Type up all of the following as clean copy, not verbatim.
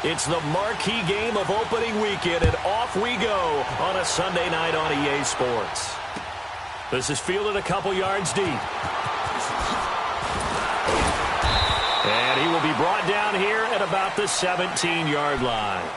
It's the marquee game of opening weekend, and off we go on a Sunday night on EA Sports. This is fielded a couple yards deep. And he will be brought down here at about the 17-yard line.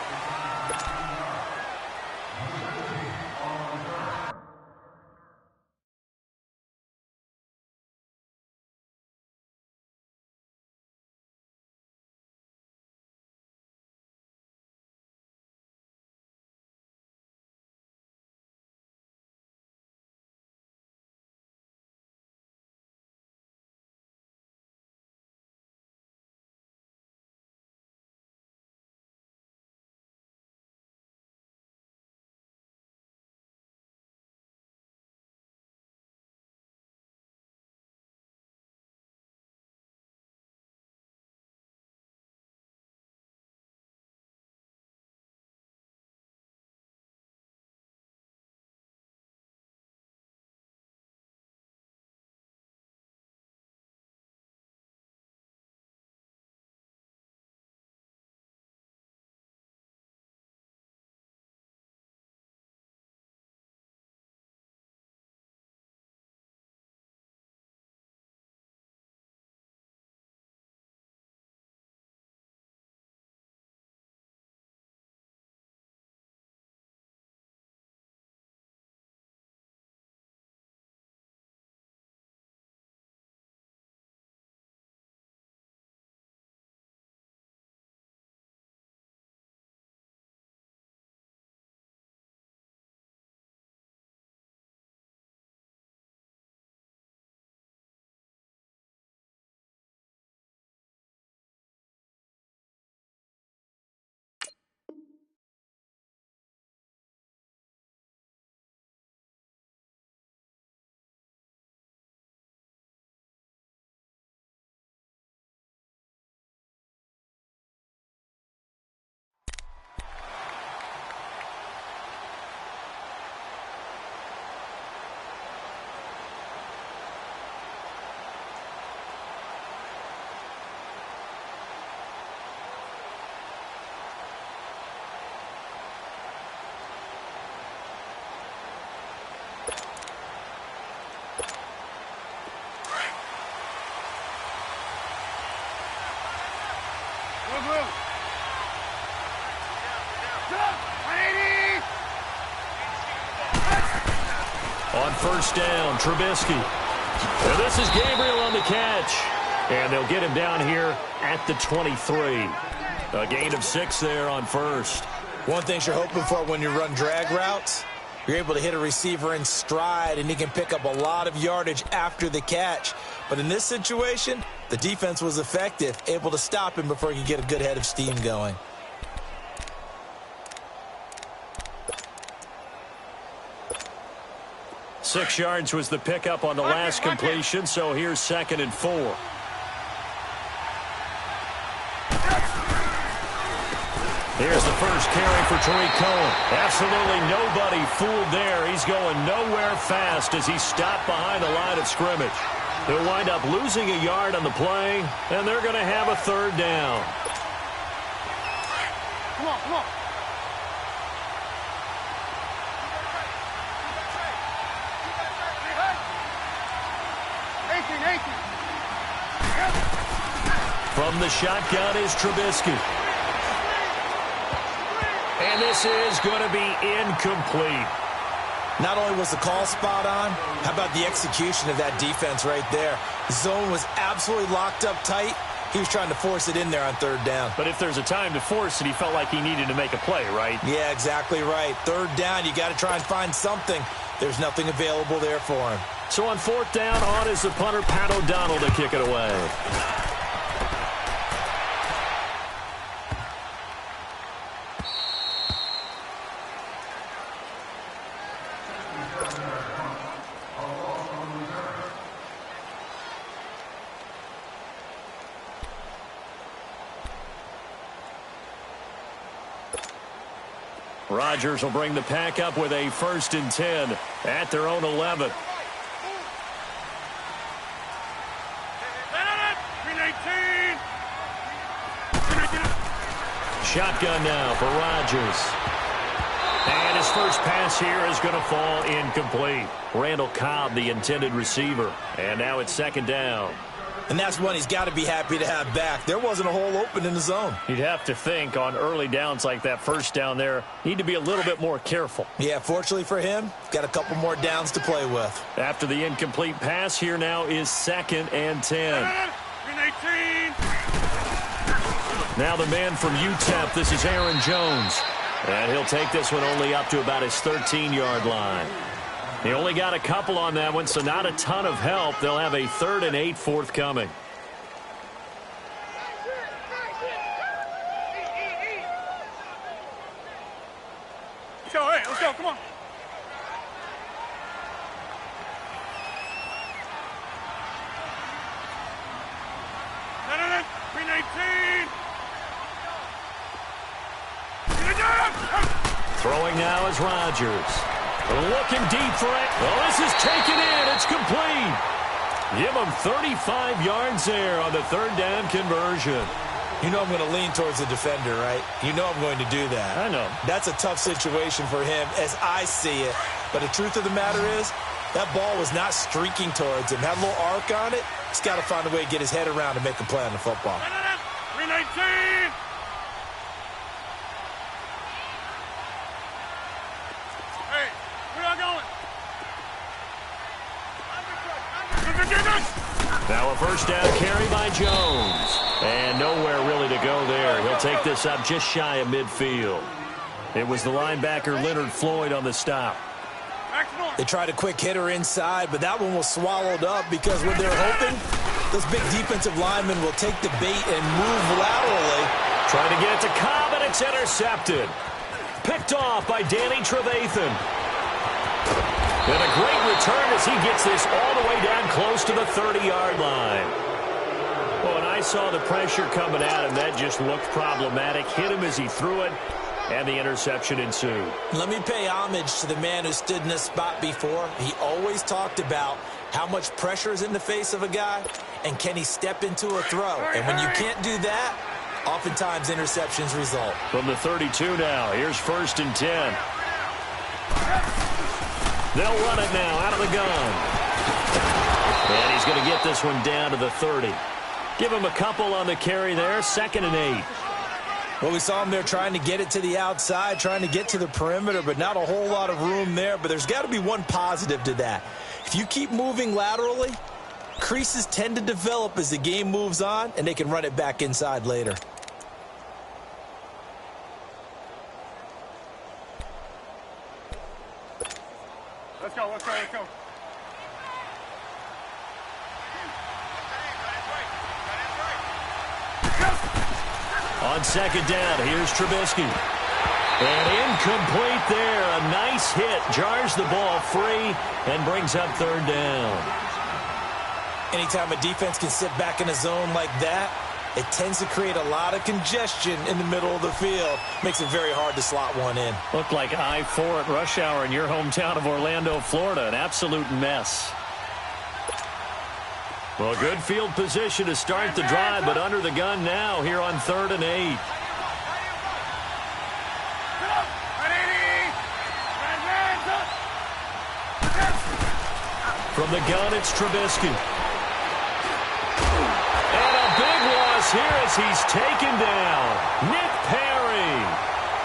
On first down, Trubisky. And this is Gabriel on the catch. And they'll get him down here at the 23. A gain of 6 there on first. One thing you're hoping for when you run drag routes, you're able to hit a receiver in stride, and he can pick up a lot of yardage after the catch. But in this situation, the defense was effective, able to stop him before he could get a good head of steam going. Six yards was the pickup on the last completion, so here's 2nd and 4. Here's the first carry for Tariq Cohen. Absolutely nobody fooled there. He's going nowhere fast as he's stopped behind the line of scrimmage. He'll wind up losing a yard on the play, and they're going to have a 3rd down. Come on, come on. From the shotgun is Trubisky. And this is going to be incomplete. Not only was the call spot on, how about the execution of that defense right there? The zone was absolutely locked up tight. He was trying to force it in there on 3rd down. But if there's a time to force it, he felt like he needed to make a play, right? Yeah, exactly right. 3rd down, you got to try and find something. There's nothing available there for him. So on 4th down, on is the punter, Pat O'Donnell, to kick it away. Rodgers will bring the pack up with a 1st and 10 at their own 11. Shotgun now for Rodgers. And his first pass here is going to fall incomplete. Randall Cobb, the intended receiver. And now it's second down. And that's one he's got to be happy to have back. There wasn't a hole open in the zone. You'd have to think on early downs like that first down there, need to be a little bit more careful. Yeah, fortunately for him, got a couple more downs to play with. After the incomplete pass, here now is 2nd and 10. Now the man from UTEP, this is Aaron Jones. And he'll take this one only up to about his 13-yard line. He only got a couple on that one, so not a ton of help. They'll have a 3rd and 8 forthcoming. Let's go, hey, let's go, come on. No, 319. Throwing now is Rodgers. Looking deep for it. Oh, this is taken in. It's complete. Give him 35 yards there on the 3rd down conversion. You know I'm going to lean towards the defender, right? You know I'm going to do that. I know. That's a tough situation for him as I see it. But the truth of the matter is, that ball was not streaking towards him. Had a little arc on it. He's got to find a way to get his head around and make a play on the football. 319. Now a first down carry by Jones. And nowhere really to go there. He'll take this up just shy of midfield. It was the linebacker Leonard Floyd on the stop. They tried a quick hitter inside, but that one was swallowed up because what they're hoping, those big defensive linemen will take the bait and move laterally. Trying to get it to Cobb, and it's intercepted. Picked off by Danny Trevathan. And a great return as he gets this all the way down close to the 30-yard line. Well, when I saw the pressure coming at him, that just looked problematic. Hit him as he threw it, and the interception ensued. Let me pay homage to the man who stood in this spot before. He always talked about how much pressure is in the face of a guy, and can he step into a throw. And when you can't do that, oftentimes interceptions result. From the 32 now, here's 1st and 10. They'll run it now out of the gun. And he's going to get this one down to the 30. Give him a couple on the carry there. 2nd and 8. Well, we saw him there trying to get it to the outside, trying to get to the perimeter, but not a whole lot of room there. But there's got to be one positive to that. If you keep moving laterally, creases tend to develop as the game moves on, and they can run it back inside later. Let's go, let's go, let's go. On 2nd down, here's Trubisky. And incomplete there. A nice hit. Jars the ball free and brings up 3rd down. Anytime a defense can sit back in a zone like that, it tends to create a lot of congestion in the middle of the field. Makes it very hard to slot one in. Looked like I-4 at rush hour in your hometown of Orlando, Florida. An absolute mess. Well, good field position to start the drive, but under the gun now here on 3rd and 8. From the gun, it's Trubisky. And a big loss here as he's taken down. Nick Perry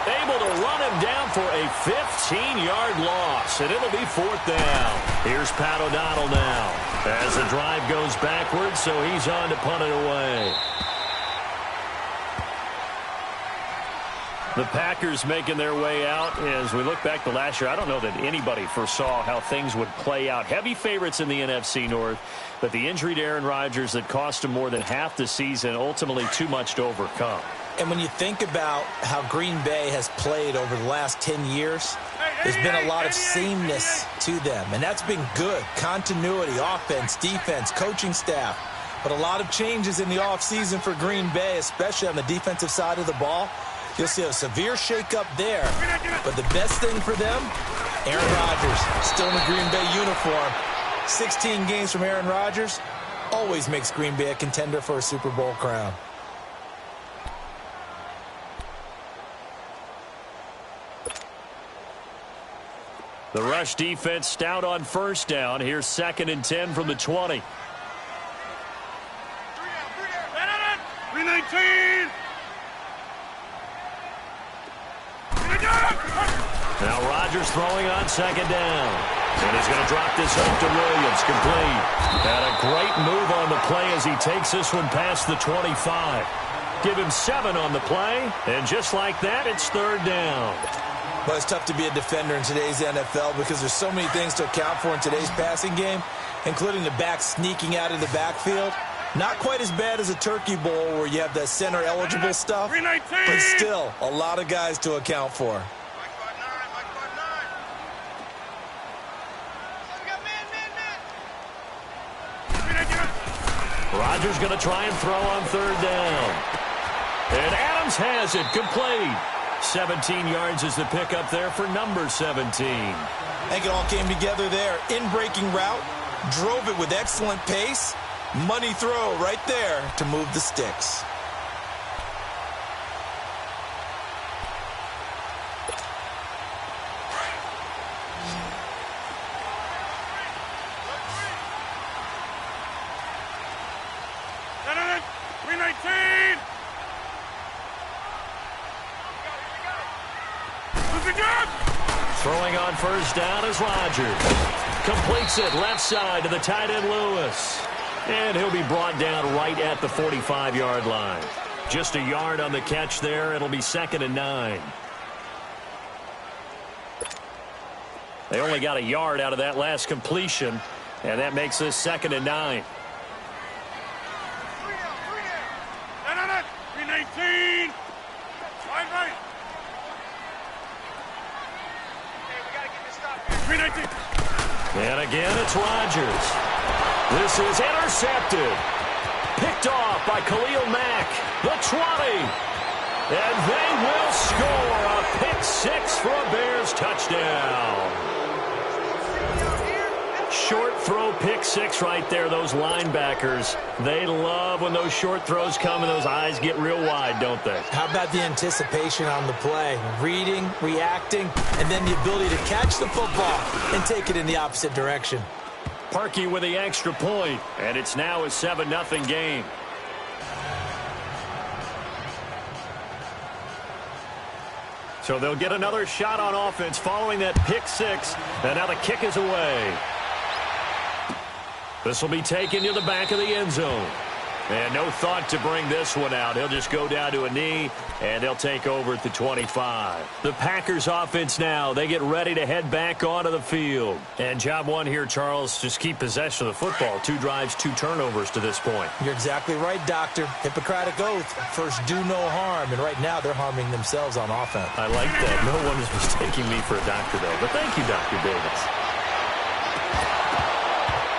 able to run him down for a 15-yard loss, and it'll be 4th down. Here's Pat O'Donnell now as the drive goes backwards, so he's on to punt it away. The Packers making their way out. As we look back to last year, I don't know that anybody foresaw how things would play out. Heavy favorites in the NFC North, but the injury to Aaron Rodgers that cost him more than half the season, ultimately too much to overcome. And when you think about how Green Bay has played over the last 10 years, there's been a lot of sameness to them, and that's been good. Continuity, offense, defense, coaching staff, but a lot of changes in the offseason for Green Bay, especially on the defensive side of the ball. You'll see a severe shakeup there, but the best thing for them, Aaron Rodgers, still in the Green Bay uniform. 16 games from Aaron Rodgers always makes Green Bay a contender for a Super Bowl crown. The rush defense stout on first down. Here's 2nd and 10 from the 20. 319. Now Rodgers throwing on 2nd down. And he's going to drop this off to Williams. Complete. And a great move on the play as he takes this one past the 25. Give him 7 on the play. And just like that, it's 3rd down. Well, it's tough to be a defender in today's NFL because there's so many things to account for in today's passing game, including the back sneaking out of the backfield. Not quite as bad as a turkey bowl where you have the center-eligible stuff, but still a lot of guys to account for. Rodgers going to try and throw on 3rd down. And Adams has it. Complete. 17 yards is the pickup there for number 17. I think it all came together there. In-breaking route, drove it with excellent pace. Money throw right there to move the sticks. Throwing on 1st down is Rodgers. Completes it left side to the tight end Lewis. And he'll be brought down right at the 45-yard line. Just a yard on the catch there. It'll be 2nd and 9. They only got a yard out of that last completion, and that makes this 2nd and 9. 319. Right. 319. And again, it's Rodgers. This is intercepted. Picked off by Khalil Mack. The 20. And they will score a pick 6 for a Bears touchdown. Short throw pick 6 right there. Those linebackers, they love when those short throws come and those eyes get real wide, don't they? How about the anticipation on the play? Reading, reacting, and then the ability to catch the football and take it in the opposite direction. Parkey with the extra point, and it's now a 7-0 game. So they'll get another shot on offense following that pick 6, and now the kick is away. This will be taken to the back of the end zone. And no thought to bring this one out. He'll just go down to a knee, and they'll take over at the 25. The Packers offense now, they get ready to head back onto the field. And job one here, Charles, just keep possession of the football. 2 drives, 2 turnovers to this point. You're exactly right, Doctor. Hippocratic oath. First, do no harm. And right now, they're harming themselves on offense. I like that. No one is mistaking me for a doctor, though. But thank you, Dr. Davis.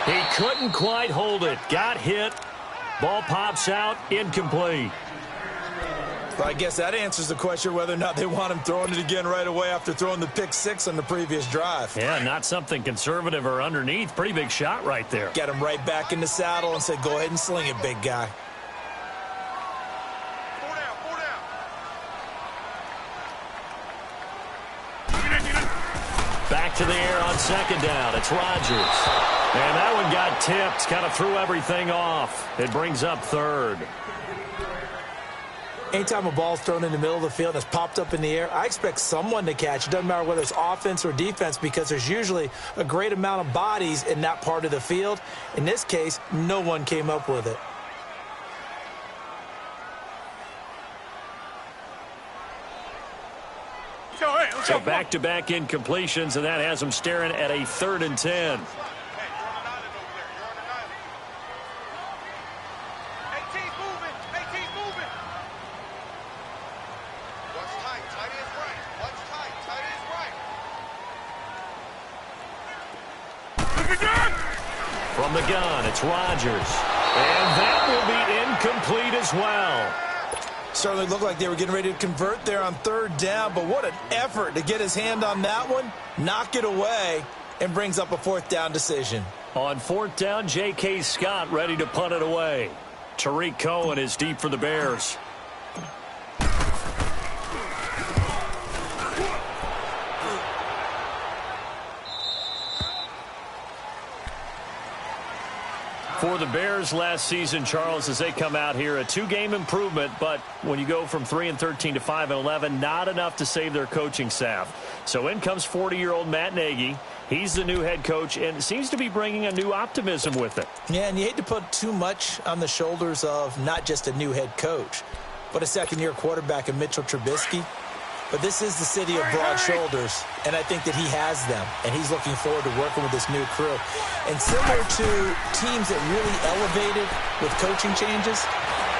He couldn't quite hold it. Got hit. Ball pops out, incomplete. Well, I guess that answers the question whether or not they want him throwing it again right away after throwing the pick 6 on the previous drive. Yeah, not something conservative or underneath. Pretty big shot right there. Get him right back in the saddle and said, go ahead and sling it, big guy. Back to the air on 2nd down. It's Rodgers. And that one got tipped. Kind of threw everything off. It brings up 3rd. Anytime a ball's thrown in the middle of the field and it's popped up in the air, I expect someone to catch. It doesn't matter whether it's offense or defense because there's usually a great amount of bodies in that part of the field. In this case, no one came up with it. So back-to-back incompletions, and that has them staring at a 3rd and 10. From the gun, it's Rodgers. And that will be incomplete as well. Certainly looked like they were getting ready to convert there on 3rd down, but what an effort to get his hand on that one, knock it away, and brings up a 4th down decision. On 4th down, J.K. Scott ready to punt it away. Tariq Cohen is deep for the Bears. For the Bears last season, Charles, as they come out here, a 2-game improvement, but when you go from 3-13 to 5-11, not enough to save their coaching staff. So in comes 40-year-old Matt Nagy. He's the new head coach and seems to be bringing a new optimism with it. Yeah, and you hate to put too much on the shoulders of not just a new head coach, but a second-year quarterback in Mitchell Trubisky. But this is the city of broad shoulders, and I think that he has them, and he's looking forward to working with this new crew. And similar to teams that really elevated with coaching changes,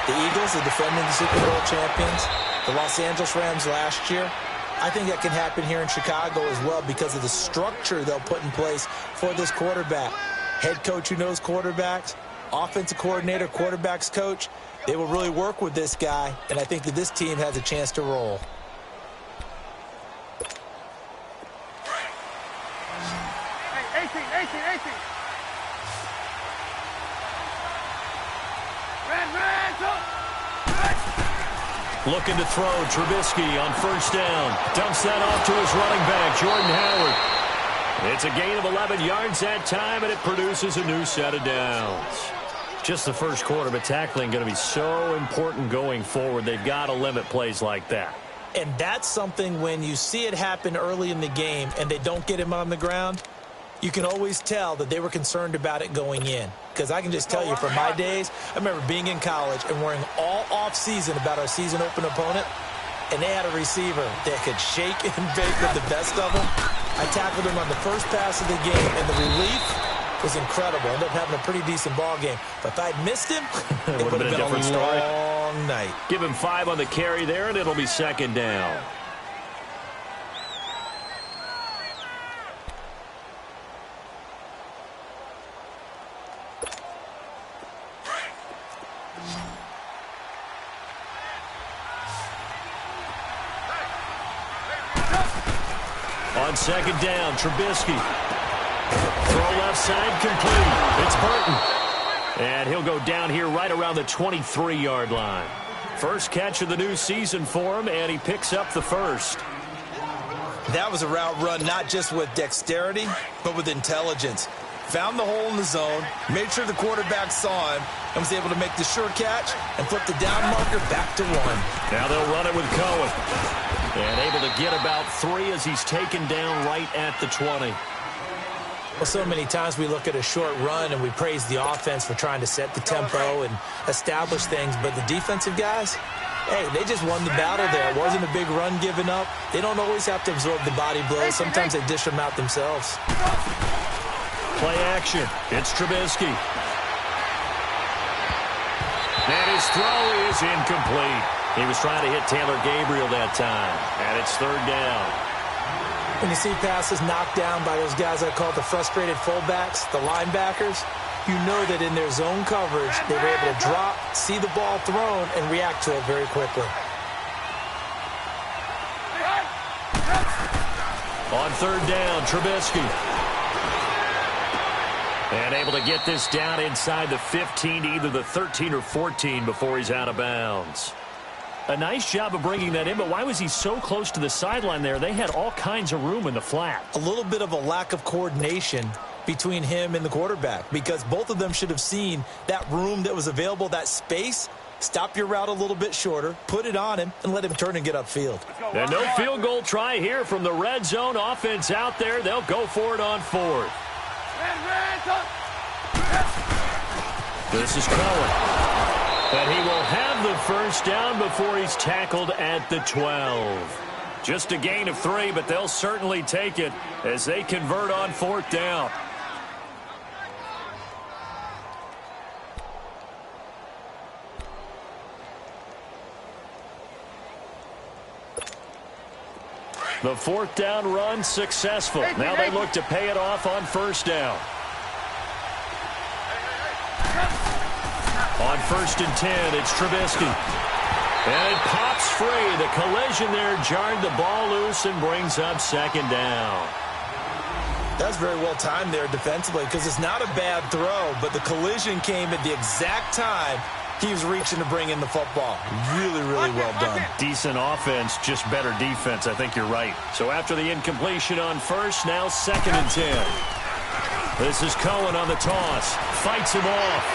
the Eagles, the defending Super Bowl champions, the Los Angeles Rams last year, I think that can happen here in Chicago as well because of the structure they'll put in place for this quarterback. Head coach who knows quarterbacks, offensive coordinator, quarterbacks coach, they will really work with this guy, and I think that this team has a chance to roll. Looking to throw, Trubisky on first down. Dumps that off to his running back, Jordan Howard. It's a gain of 11 yards that time, and it produces a new set of downs. Just the first quarter, but tackling going to be so important going forward. They've got to limit plays like that. And that's something when you see it happen early in the game and they don't get him on the ground, you can always tell that they were concerned about it going in. Because I can just tell you from my days, I remember being in college and worrying all off-season about our season open opponent, and they had a receiver that could shake and bake with the best of them. I tackled him on the first pass of the game, and the relief was incredible. Ended up having a pretty decent ball game. But if I'd missed him, it would have been a long night. Give him 5 on the carry there, and it'll be second down. On second down, Trubisky. Throw left side complete. It's Burton. And he'll go down here right around the 23-yard line. First catch of the new season for him, and he picks up the first. That was a route run not just with dexterity, but with intelligence. Found the hole in the zone, made sure the quarterback saw him, and was able to make the sure catch and flip the down marker back to 1. Now they'll run it with Cohen. And able to get about 3 as he's taken down right at the 20. Well, so many times we look at a short run and we praise the offense for trying to set the tempo and establish things. But the defensive guys, hey, they just won the battle there. It wasn't a big run given up. They don't always have to absorb the body blows. Sometimes they dish them out themselves. Play action. It's Trubisky. And his throw is incomplete. He was trying to hit Taylor Gabriel that time, and it's third down. When you see passes knocked down by those guys I call the frustrated fullbacks, the linebackers, you know that in their zone coverage, they were able to drop, see the ball thrown, and react to it very quickly. On third down, Trubisky. And able to get this down inside the 15 to either the 13 or 14 before he's out of bounds. A nice job of bringing that in, but why was he so close to the sideline there? They had all kinds of room in the flat. A little bit of a lack of coordination between him and the quarterback because both of them should have seen that room that was available, that space. Stop your route a little bit shorter, put it on him, and let him turn and get upfield. And no field goal try here from the red zone offense out there. They'll go for it on 4th. This is Cohen. And he will have the first down before he's tackled at the 12. Just a gain of 3, but they'll certainly take it as they convert on 4th down. The 4th down run successful. Now they look to pay it off on first down. On 1st and 10, it's Trubisky. And it pops free. The collision there jarred the ball loose and brings up second down. That's very well timed there defensively because it's not a bad throw, but the collision came at the exact time he was reaching to bring in the football. Really, really well done. Decent offense, just better defense. I think you're right. So after the incompletion on 1st, now 2nd and 10. This is Cohen on the toss. Fights him off.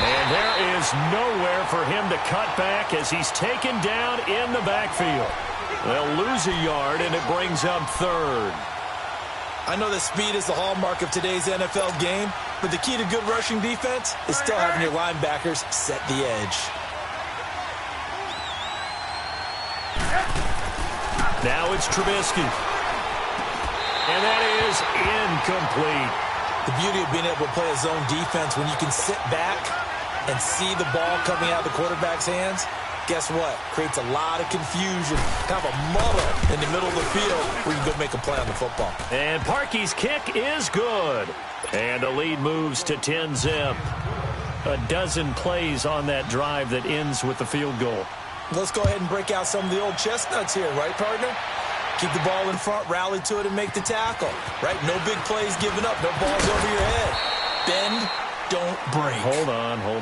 And there is nowhere for him to cut back as he's taken down in the backfield. They'll lose a yard, and it brings up third. I know that speed is the hallmark of today's NFL game, but the key to good rushing defense is still having your linebackers set the edge. Now it's Trubisky. And that is incomplete. The beauty of being able to play a zone defense when you can sit back and see the ball coming out of the quarterback's hands, guess what? Creates a lot of confusion, kind of a muddle in the middle of the field where you can go make a play on the football. And Parkey's kick is good. And the lead moves to 10-zip. A dozen plays on that drive that ends with the field goal. Let's go ahead and break out some of the old chestnuts here, right, partner? Keep the ball in front, rally to it, and make the tackle, right? No big plays given up, no balls over your head. Bend, don't break. Hold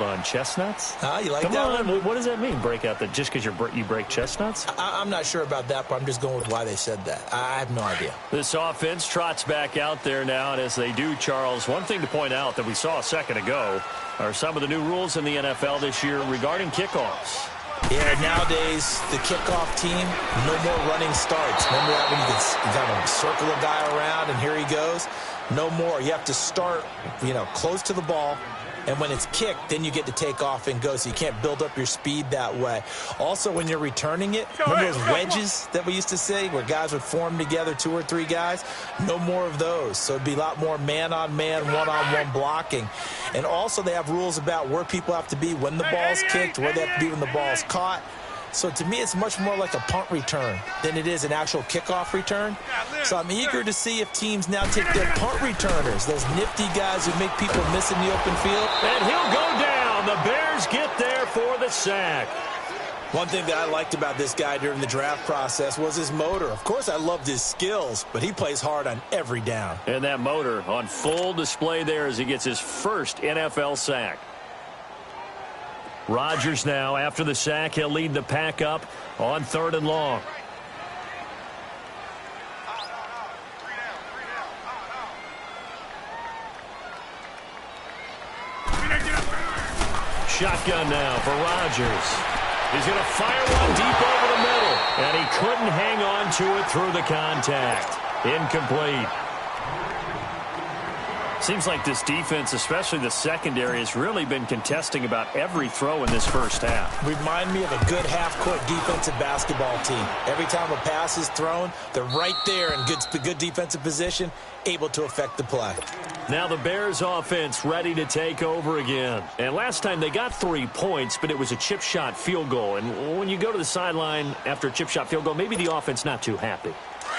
on. Chestnuts? You like Come that on. one? What does that mean, break out? Just because you break chestnuts? I'm not sure about that, but I'm just going with why they said that. I have no idea. This offense trots back out there now, and as they do, Charles, one thing to point out that we saw a second ago are some of the new rules in the NFL this year regarding kickoffs. Yeah, nowadays, the kickoff team, no more running starts. Remember that when you kind of circle a guy around and here he goes? No more. You have to start, close to the ball. And when it's kicked, then you get to take off and go, so you can't build up your speed that way. Also, when you're returning it, remember those wedges that we used to say where guys would form together, 2 or 3 guys? No more of those. So it'd be a lot more man-on-man, one-on-one blocking. And also they have rules about where people have to be when the ball's kicked, where they have to be when the ball's caught. So to me, it's much more like a punt return than it is an actual kickoff return. So I'm eager to see if teams now take their punt returners, those nifty guys who make people miss in the open field. And he'll go down. The Bears get there for the sack. One thing that I liked about this guy during the draft process was his motor. Of course, I loved his skills, but he plays hard on every down. And that motor on full display there as he gets his first NFL sack. Rodgers now, after the sack, he'll lead the pack up on 3rd and long. Shotgun now for Rodgers. He's going to fire one deep over the middle, and he couldn't hang on to it through the contact. Incomplete. Seems like this defense, especially the secondary, has really been contesting about every throw in this first half. Remind me of a good half-court defensive basketball team. Every time a pass is thrown, they're right there in good defensive position, able to affect the play. Now the Bears offense ready to take over again. And last time they got 3 points, but it was a chip shot field goal. And when you go to the sideline after a chip shot field goal, maybe the offense not too happy.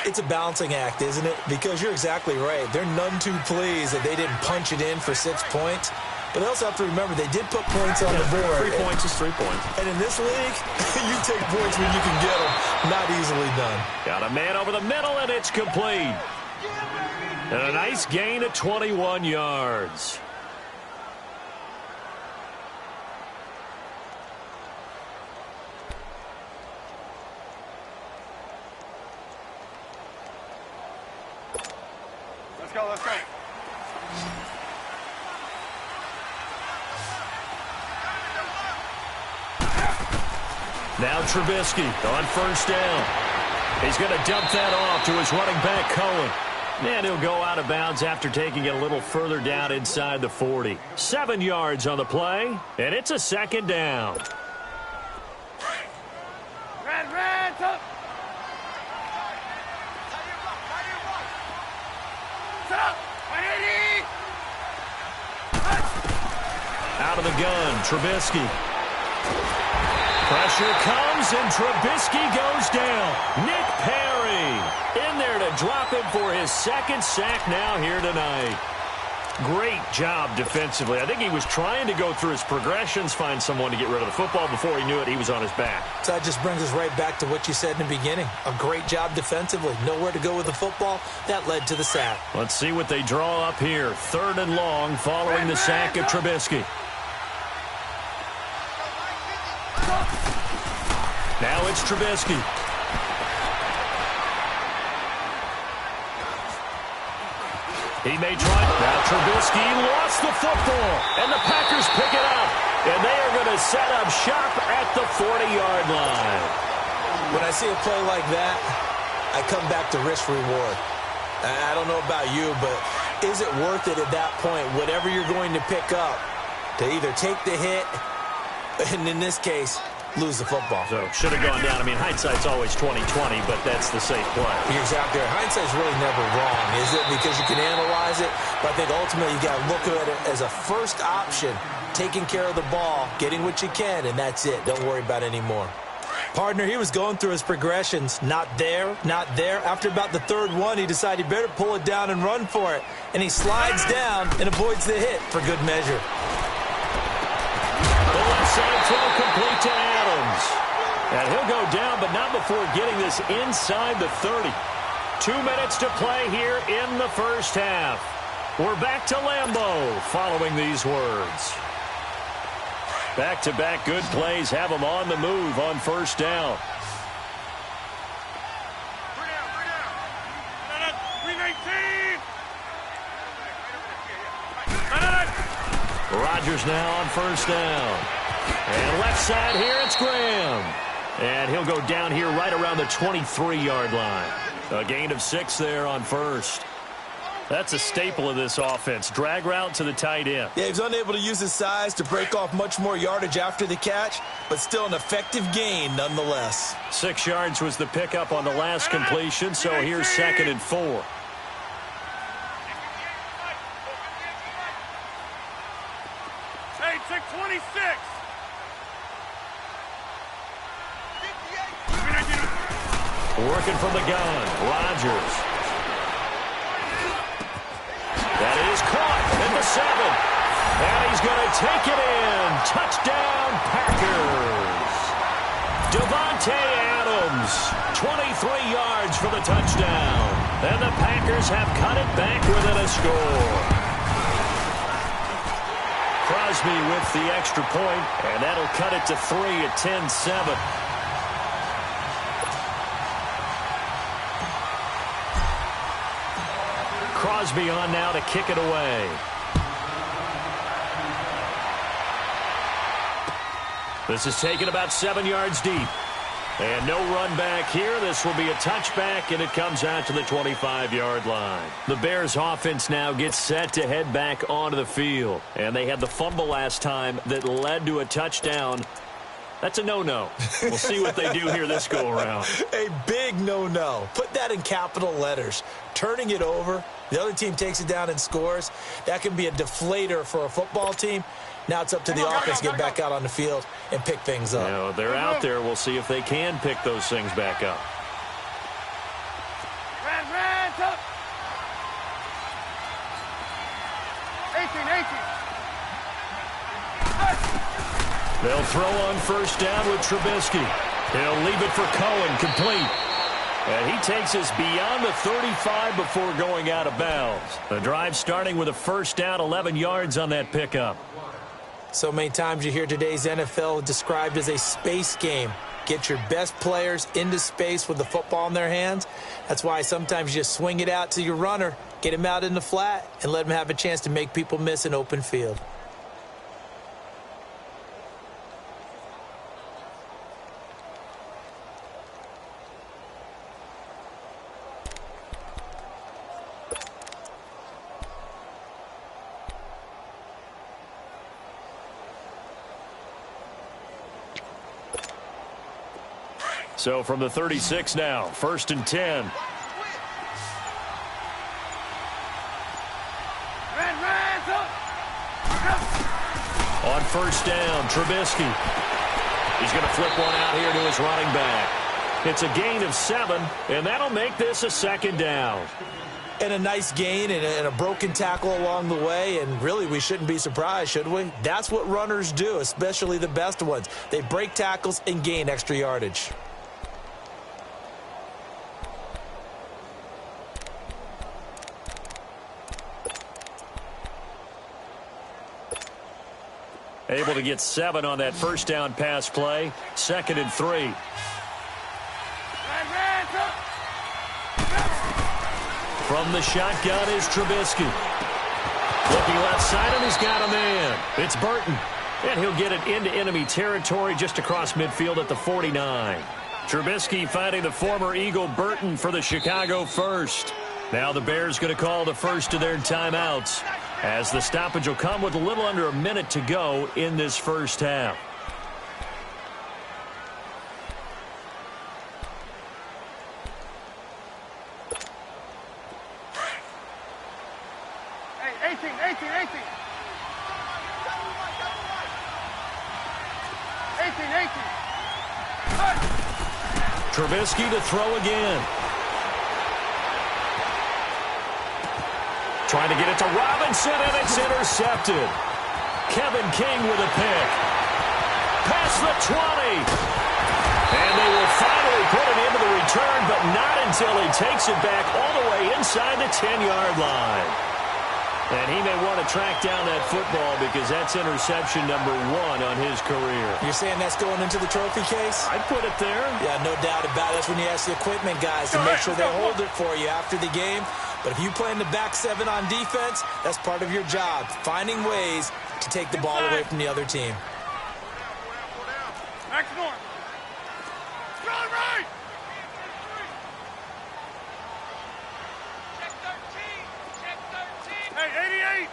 It's a balancing act, isn't it? Because you're exactly right. They're none too pleased that they didn't punch it in for 6 points. But they also have to remember they did put points on the board. 3 points is 3 points. And in this league, you take points when you can get them. Not easily done. Got a man over the middle, and it's complete. And a nice gain of 21 yards. Let's go. Now Trubisky on 1st down. He's going to dump that off to his running back, Cohen. And he'll go out of bounds after taking it a little further down inside the 40. 7 yards on the play, and it's a 2nd down. Red, up. Set up. 180. Out of the gun, Trubisky. Pressure comes, and Trubisky goes down. Nick Perry in there to drop him for his 2nd sack now here tonight. Great job defensively. I think he was trying to go through his progressions, find someone to get rid of the football. Before he knew it, he was on his back. So that just brings us right back to what you said in the beginning. A great job defensively. Nowhere to go with the football. That led to the sack. Let's see what they draw up here. 3rd and long following the sack of Trubisky. Now it's Trubisky. He may try. Now Trubisky lost the football, and the Packers pick it up. And they are going to set up shop at the 40-yard line. When I see a play like that, I come back to risk reward. I don't know about you, but is it worth it at that point, whatever you're going to pick up, to either take the hit, and in this case, lose the football? So should have gone down. I mean, hindsight's always 20/20, but that's the safe play. You're exactly right. Hindsight's really never wrong, is it? Because you can analyze it, but I think ultimately you got to look at it as a first option, taking care of the ball, getting what you can, and that's it. Don't worry about it anymore. Partner, he was going through his progressions. Not there, not there. After about the third one, he decided he better pull it down and run for it. And he slides down and avoids the hit for good measure. The left side throw complete to Adams. And he'll go down, but not before getting this inside the 30. 2 minutes to play here in the first half. We're back to Lambeau following these words. Back-to-back good plays have them on the move on first down. 319. Rodgers now on first down. And left side here, it's Graham. And he'll go down here right around the 23-yard line. A gain of 6 there on first. That's a staple of this offense. Drag route to the tight end. Yeah, he was unable to use his size to break off much more yardage after the catch, but still an effective gain nonetheless. 6 yards was the pickup on the last completion, so here's 2nd and 4. Hey, check 26. Working from the gun, Rodgers. That is caught at the 7. And he's going to take it in. Touchdown, Packers. Devontae Adams, 23 yards for the touchdown. And the Packers have cut it back within a score. Crosby with the extra point, and that'll cut it to 3 at 10-7. Crosby on now to kick it away. This is taken about 7 yards deep. And no run back here. This will be a touchback, and it comes out to the 25-yard line. The Bears offense now gets set to head back onto the field. And they had the fumble last time that led to a touchdown. That's a no-no. We'll see what they do here this go-around. A big no-no. Put that in capital letters. Turning it over, the other team takes it down and scores. That can be a deflator for a football team. Now it's up to the offense to get back out on the field and pick things up. You know, they're out there. We'll see if they can pick those things back up. Ran, up. 18. They'll throw on first down with Trubisky. He'll leave it for Cohen, complete. And he takes us beyond the 35 before going out of bounds. The drive starting with a first down, 11 yards on that pickup. So many times you hear today's NFL described as a space game. Get your best players into space with the football in their hands. That's why sometimes you just swing it out to your runner, get him out in the flat, and let him have a chance to make people miss an open field. So from the 36 now, 1st and 10. On first down, Trubisky. He's going to flip one out here to his running back. It's a gain of 7, and that'll make this a 2nd down. And a nice gain and a broken tackle along the way, and really we shouldn't be surprised, should we? That's what runners do, especially the best ones. They break tackles and gain extra yardage. Able to get 7 on that first down pass play. 2nd and 3. From the shotgun is Trubisky. Looking left side, and he's got a man. It's Burton. And he'll get it into enemy territory just across midfield at the 49. Trubisky finding the former Eagle Burton for the Chicago first. Now the Bears going to call the first of their timeouts, as the stoppage will come with a little under a minute to go in this first half. Hey, 18. Trubisky to throw again. Trying to get it to Robinson, and it's intercepted. Kevin King with a pick. Past the 20. And they will finally put it into the return, but not until he takes it back all the way inside the 10-yard line. And he may want to track down that football because that's interception number 1 on his career. You're saying that's going into the trophy case? I'd put it there. Yeah, no doubt about it. That's when you ask the equipment guys to make sure they hold it for you after the game. But if you play in the back 7 on defense, that's part of your job, finding ways to take the ball away from the other team. Max North. Run right. Hey, 88.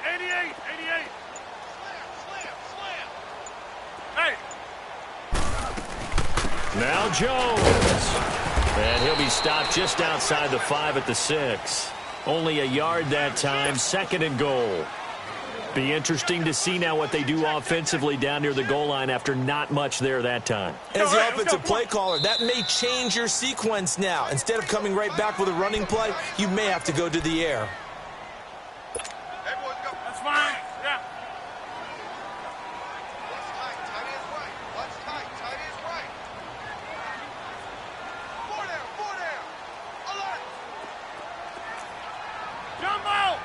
Hey. Now Jones. And he'll be stopped just outside the 5 at the 6. Only a yard that time, 2nd and goal. Be interesting to see now what they do offensively down near the goal line after not much there that time. As the offensive play caller, that may change your sequence now. Instead of coming right back with a running play, you may have to go to the air. That's fine. Yeah. Jumbo!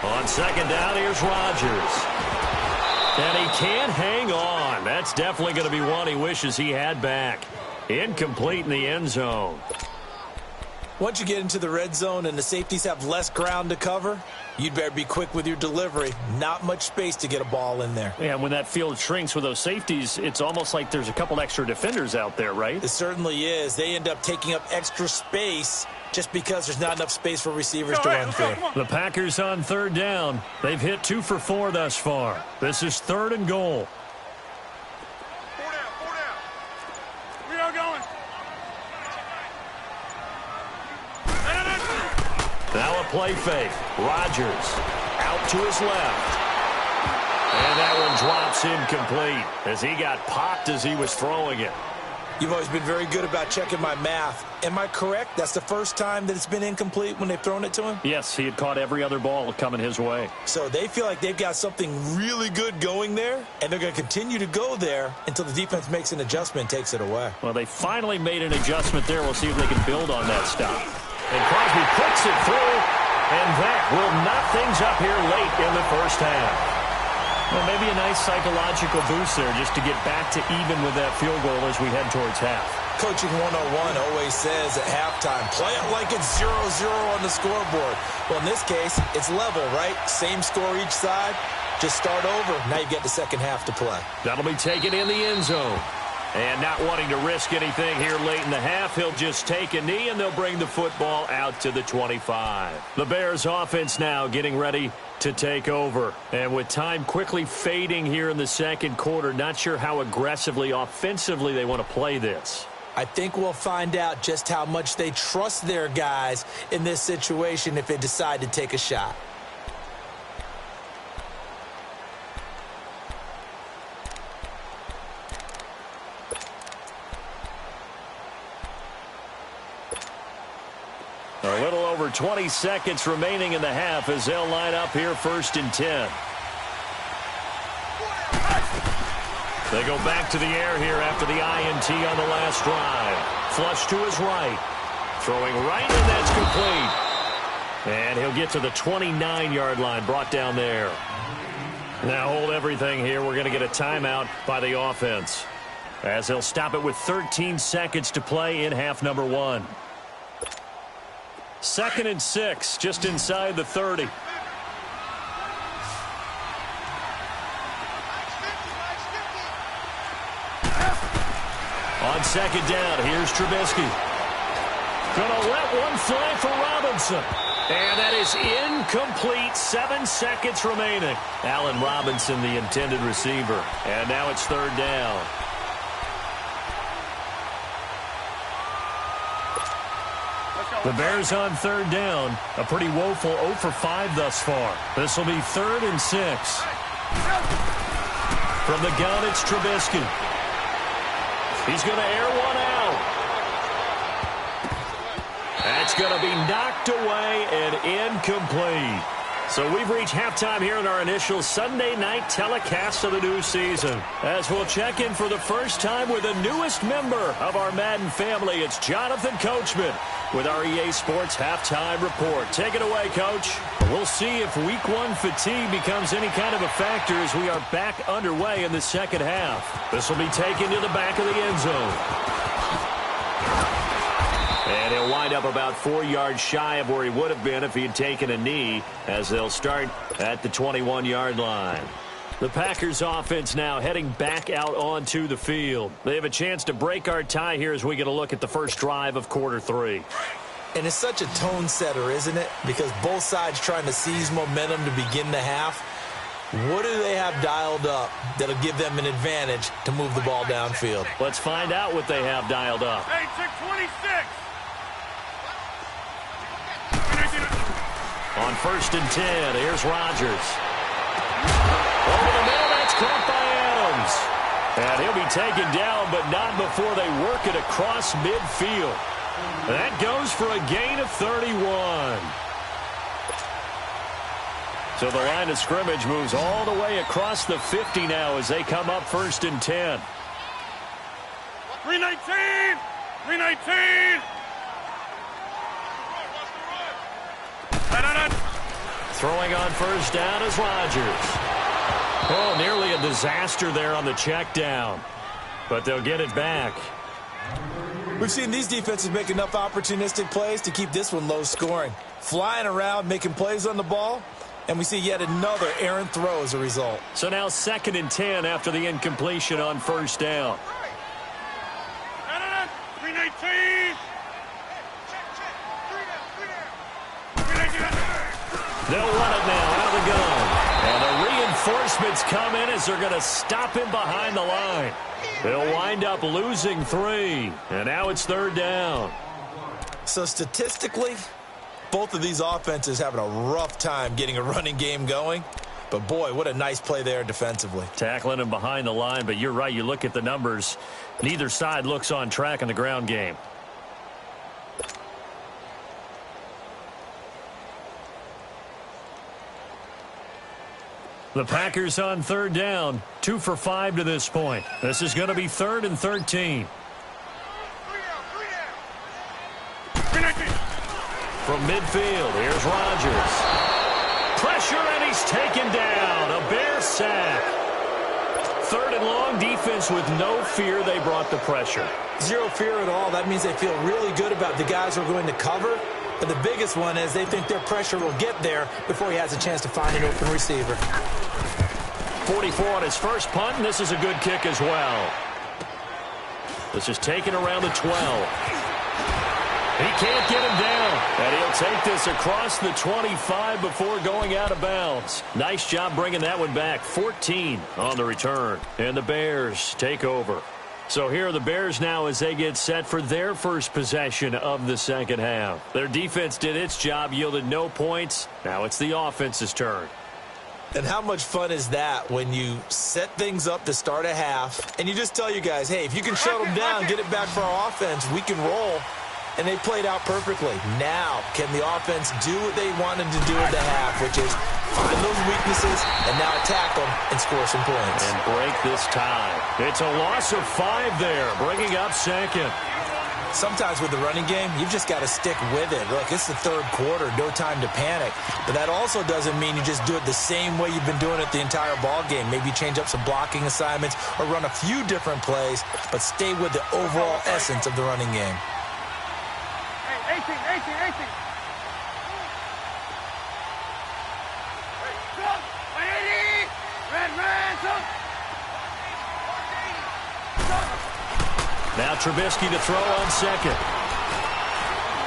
On 2nd down, here's Rodgers. And he can't hang on. That's definitely going to be one he wishes he had back. Incomplete in the end zone. Once you get into the red zone and the safeties have less ground to cover, you'd better be quick with your delivery. Not much space to get a ball in there. Yeah, when that field shrinks with those safeties, it's almost like there's a couple extra defenders out there, right? It certainly is. They end up taking up extra space just because there's not enough space for receivers to run through. The Packers on 3rd down. They've hit 2 for 4 thus far. This is 3rd and goal. 4 down. We are going. Now a play fake. Rodgers out to his left. And that one drops incomplete as he got popped as he was throwing it. You've always been very good about checking my math. Am I correct? That's the first time that it's been incomplete when they've thrown it to him? Yes, he had caught every other ball coming his way. So they feel like they've got something really good going there, and they're going to continue to go there until the defense makes an adjustment and takes it away. Well, they finally made an adjustment there. We'll see if they can build on that stop. And Crosby puts it through, and that will knock things up here late in the first half. Well, maybe a nice psychological boost there just to get back to even with that field goal as we head towards half. Coaching 101 always says at halftime, play it like it's 0-0 on the scoreboard. Well, in this case, it's level, right? Same score each side. Just start over. Now you get the second half to play. That'll be taken in the end zone. And not wanting to risk anything here late in the half, he'll just take a knee, and they'll bring the football out to the 25. The Bears offense now getting ready to take over. And with time quickly fading here in the second quarter, not sure how aggressively, offensively they want to play this. I think we'll find out just how much they trust their guys in this situation if they decide to take a shot. A little over 20 seconds remaining in the half as they'll line up here 1st and 10. They go back to the air here after the INT on the last drive. Flush to his right. Throwing right, and that's complete. And he'll get to the 29-yard line, brought down there. Now hold everything here. We're going to get a timeout by the offense, as they'll stop it with 13 seconds to play in half number 1. 2nd and 6, just inside the 30. On 2nd down, here's Trubisky. Gonna let one fly for Robinson. And that is incomplete. 7 seconds remaining. Allen Robinson, the intended receiver. And now it's 3rd down. The Bears on 3rd down. A pretty woeful 0 for 5 thus far. This will be 3rd and 6. From the gun, it's Trubisky. He's going to air one out. That's going to be knocked away and incomplete. So we've reached halftime here in our initial Sunday night telecast of the new season. As we'll check in for the first time with the newest member of our Madden family, it's Jonathan Coachman with our EA Sports Halftime Report. Take it away, Coach. We'll see if Week 1 fatigue becomes any kind of a factor as we are back underway in the second half. This will be taken to the back of the end zone. And he'll wind up about 4 yards shy of where he would have been if he had taken a knee, as they'll start at the 21-yard line. The Packers offense now heading back out onto the field. They have a chance to break our tie here as we get a look at the first drive of quarter 3. And it's such a tone setter, isn't it? Because both sides trying to seize momentum to begin the half. What do they have dialed up that'll give them an advantage to move the ball downfield? Let's find out what they have dialed up. Hey, 626. On 1st and 10, here's Rodgers. Over the middle, that's caught by Adams. And he'll be taken down, but not before they work it across midfield. That goes for a gain of 31. So the line of scrimmage moves all the way across the 50 now as they come up 1st and 10. 319. 319. Throwing on 1st down is Rodgers. Oh, nearly a disaster there on the check down. But they'll get it back. We've seen these defenses make enough opportunistic plays to keep this one low scoring. Flying around, making plays on the ball, and we see yet another errant throw as a result. So now 2nd and 10 after the incompletion on 1st down. 319. They'll run it now out of the gun. And the reinforcements come in as they're going to stop him behind the line. They'll wind up losing 3. And now it's 3rd down. So statistically, both of these offenses having a rough time getting a running game going. But, boy, what a nice play there defensively. Tackling him behind the line, but you're right. You look at the numbers. Neither side looks on track in the ground game. The Packers on 3rd down, 2 for 5 to this point. This is going to be 3rd and 13. From midfield, here's Rodgers. Pressure, and he's taken down. A Bear sack. 3rd and long, defense with no fear. They brought the pressure. Zero fear at all. That means they feel really good about the guys who are going to cover. But the biggest one is they think their pressure will get there before he has a chance to find an open receiver. 44 on his first punt, and this is a good kick as well. This is taken around the 12. He can't get him down, and he'll take this across the 25 before going out of bounds. Nice job bringing that one back. 14 on the return, and the Bears take over. So here are the Bears now as they get set for their first possession of the second half. Their defense did its job, yielded no points. Now it's the offense's turn. And how much fun is that when you set things up to start a half and you just tell you guys, hey, if you can shut them down, get it back for our offense, we can roll. And they played out perfectly. Now, can the offense do what they wanted to do at the half, which is find those weaknesses and now attack them and score some points. And break this tie. It's a loss of 5 there, bringing up 2nd. Sometimes with the running game, you've just got to stick with it. Look, it's the 3rd quarter, no time to panic. But that also doesn't mean you just do it the same way you've been doing it the entire ball game. Maybe change up some blocking assignments or run a few different plays, but stay with the overall essence of the running game. 18. Now Trubisky to throw on second.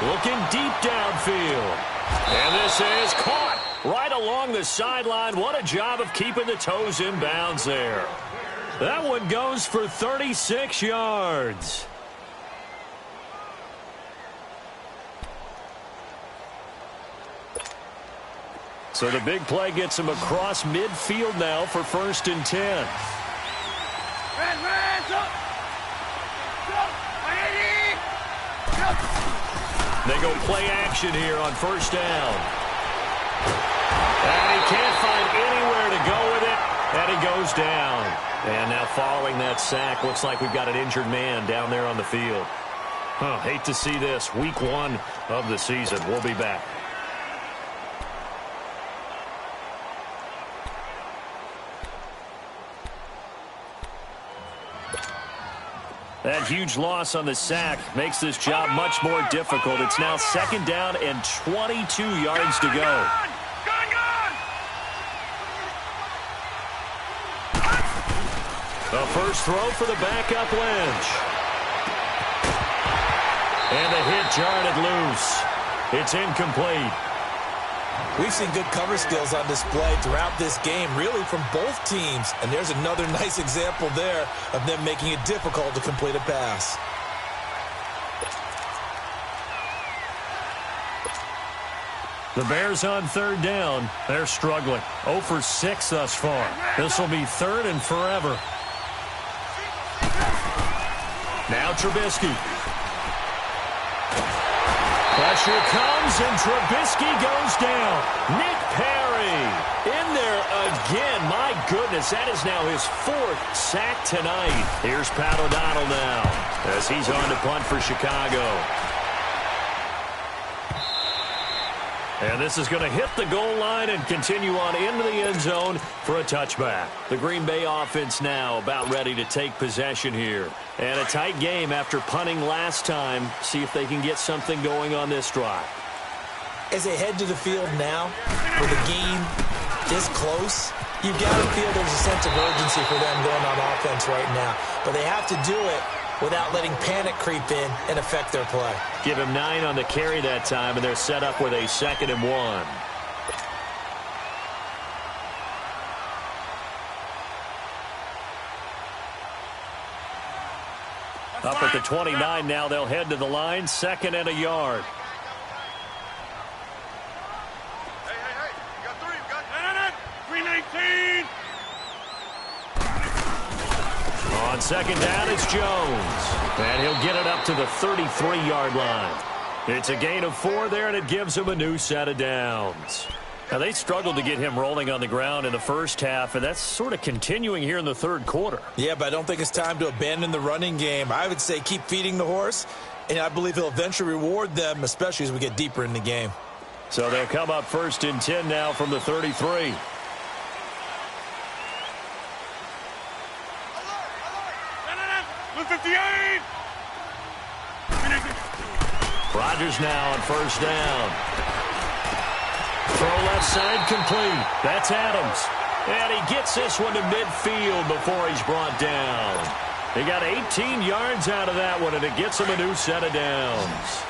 Looking deep downfield. And this is caught right along the sideline. What a job of keeping the toes in bounds there. That one goes for 36 yards. So the big play gets him across midfield now for 1st and 10. They go play action here on 1st down. And he can't find anywhere to go with it, and he goes down. And now following that sack, looks like we've got an injured man down there on the field. Hate to see this. Week 1 of the season. We'll be back. That huge loss on the sack makes this job much more difficult. It's now 2nd down and 22 yards to go. The first throw for the backup Lynch. And the hit jarred it loose. It's incomplete. We've seen good cover skills on display throughout this game, really from both teams. And there's another nice example there of them making it difficult to complete a pass. The Bears on 3rd down. They're struggling. 0 for 6 thus far. This will be 3rd and forever. Now Trubisky. Pressure comes, and Trubisky goes down. Nick Perry in there again. My goodness, that is now his 4th sack tonight. Here's Pat O'Donnell now as he's on to punt for Chicago. And this is going to hit the goal line and continue on into the end zone for a touchback. The Green Bay offense now about ready to take possession here. And a tight game after punting last time. See if they can get something going on this drive. As they head to the field now, with the game this close, you've got to feel there's a sense of urgency for them going on offense right now. But they have to do it without letting panic creep in and affect their play. Give him 9 on the carry that time, and they're set up with a 2nd and 1. Up at the 29 now, they'll head to the line, 2nd and a yard. Hey, you got 3, you got 319. On 2nd down, it's Jones. And he'll get it up to the 33-yard line. It's a gain of 4 there, and it gives him a new set of downs. Now, they struggled to get him rolling on the ground in the first half, and that's sort of continuing here in the 3rd quarter. Yeah, but I don't think it's time to abandon the running game. I would say keep feeding the horse, and I believe he'll eventually reward them, especially as we get deeper in the game. So they'll come up 1st and 10 now from the 33. Rodgers now on 1st down. Throw left side complete. That's Adams. And he gets this one to midfield before he's brought down. He got 18 yards out of that one, and it gets him a new set of downs.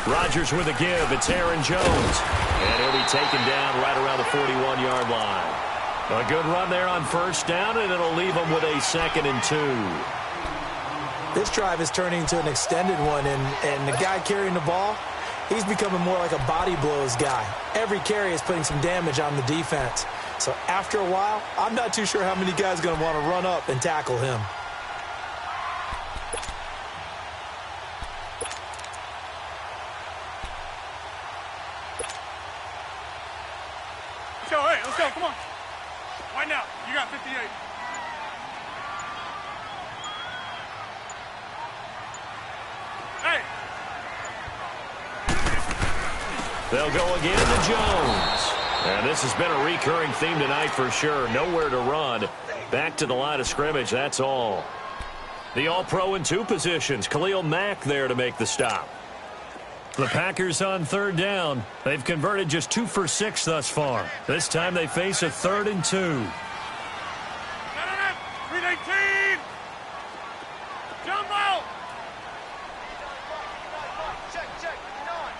Rodgers with a give. It's Aaron Jones. And he'll be taken down right around the 41-yard line. A good run there on 1st down, and it'll leave him with a 2nd and 2. This drive is turning into an extended one, and the guy carrying the ball, he's becoming more like a body blows guy. Every carry is putting some damage on the defense. So after a while, I'm not too sure how many guys are going to want to run up and tackle him. Let's go, come on. Right now, you got 58. Hey. They'll go again to Jones. And this has been a recurring theme tonight for sure. Nowhere to run. Back to the line of scrimmage, that's all. The All-Pro in 2 positions. Khalil Mack there to make the stop. The Packers on 3rd down. They've converted just 2 for 6 thus far. This time they face a 3rd and 2. 319. Jumbo. Check. Get on.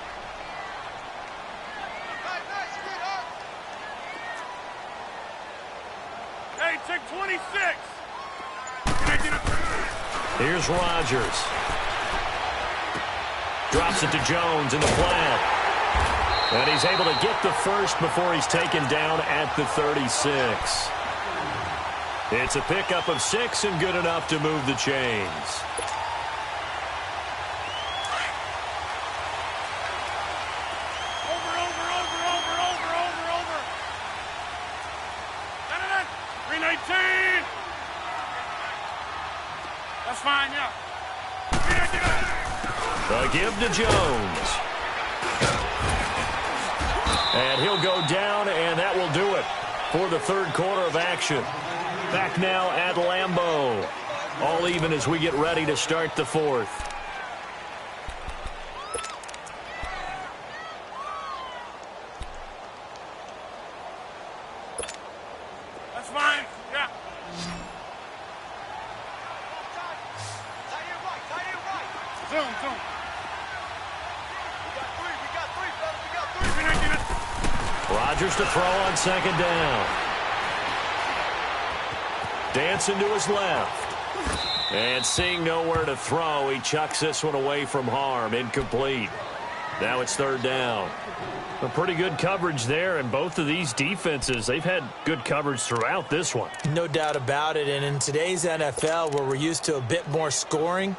Nice, sweetheart. Hey, check 26. Here's Rodgers. Drops it to Jones in the flat. And he's able to get the first before he's taken down at the 36. It's a pickup of 6 and good enough to move the chains. Over. 319. That's fine, yeah. The give to Jones. And he'll go down, and that will do it for the 3rd quarter of action. Back now at Lambeau. All even as we get ready to start the 4th. That's fine, yeah. Zoom. We got three, fellas. Rodgers to throw on 2nd down. Dancing to his left. And seeing nowhere to throw, he chucks this one away from harm. Incomplete. Now it's 3rd down. A pretty good coverage there, and both of these defenses, they've had good coverage throughout this one. No doubt about it, and in today's NFL, where we're used to a bit more scoring,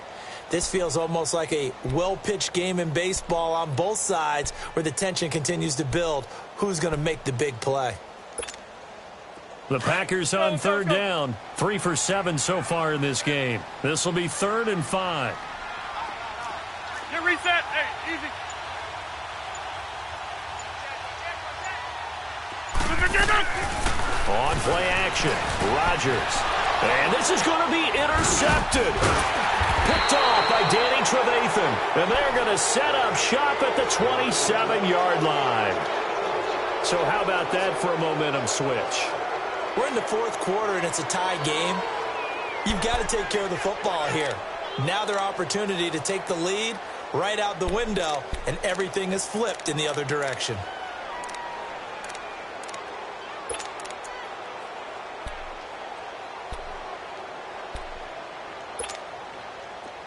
this feels almost like a well-pitched game in baseball on both sides where the tension continues to build. Who's going to make the big play? The Packers on 3rd down. 3 for 7 so far in this game. This will be 3rd and 5. Get reset. Hey, easy. On play action, Rodgers. And this is going to be intercepted. Picked off by Danny Trevathan. And they're going to set up shop at the 27-yard line. So how about that for a momentum switch? We're in the 4th quarter, and it's a tie game. You've got to take care of the football here. Now their opportunity to take the lead right out the window, and everything is flipped in the other direction.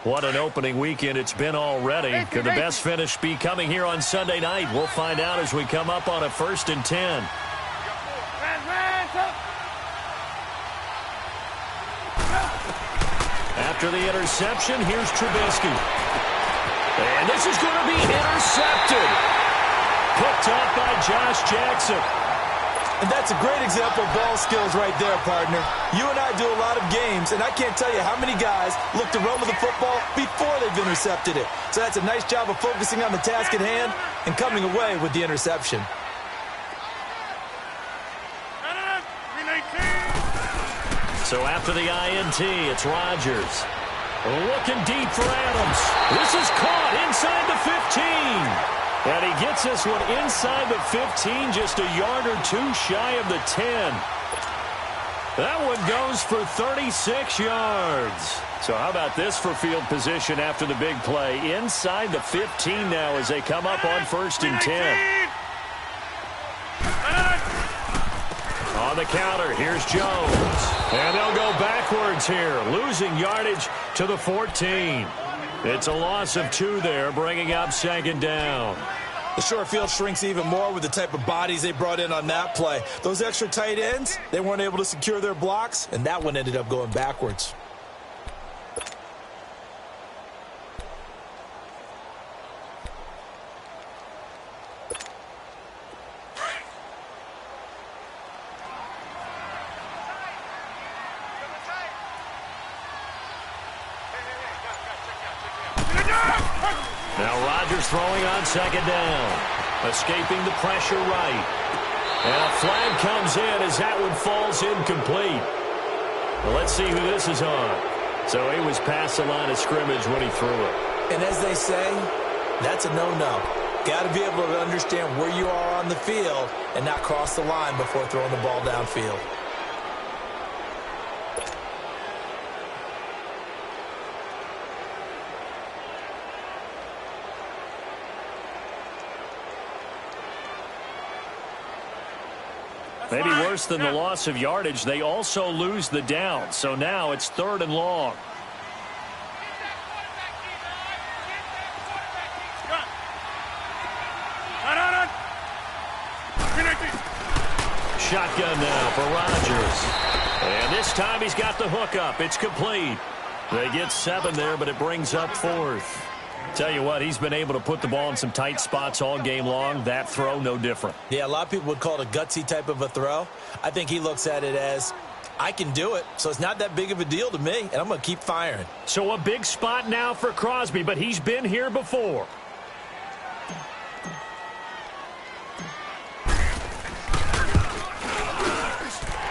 What an opening weekend it's been already. Could the best finish be coming here on Sunday night? We'll find out as we come up on a 1st and 10. After the interception, here's Trubisky. And this is going to be intercepted. Picked off by Josh Jackson. And that's a great example of ball skills right there, partner. You and I do a lot of games, and I can't tell you how many guys look to run with the football before they've intercepted it. So that's a nice job of focusing on the task at hand and coming away with the interception. So after the INT, it's Rodgers. Looking deep for Adams. This is caught inside the 15. And he gets this one inside the 15, just a yard or 2 shy of the 10. That one goes for 36 yards. So how about this for field position after the big play? Inside the 15 now as they come up on 1st and 10. On the counter, here's Jones. And they'll go backwards here, losing yardage to the 14. It's a loss of 2 there, bringing up 2nd down. The short field shrinks even more with the type of bodies they brought in on that play. Those extra tight ends, they weren't able to secure their blocks, and that one ended up going backwards. Now Rodgers throwing on 2nd down. Escaping the pressure right. And a flag comes in as that one falls incomplete. Well, let's see who this is on. So he was past the line of scrimmage when he threw it. And as they say, that's a no-no. Got to be able to understand where you are on the field and not cross the line before throwing the ball downfield. Maybe worse than the loss of yardage, they also lose the down. So now it's 3rd and long. Shotgun now for Rodgers. And this time he's got the hook up. It's complete. They get 7 there, but it brings up 4th. Tell you what, he's been able to put the ball in some tight spots all game long. That throw, no different. Yeah, a lot of people would call it a gutsy type of a throw. I think he looks at it as, I can do it, so it's not that big of a deal to me, and I'm going to keep firing. So a big spot now for Crosby, but he's been here before.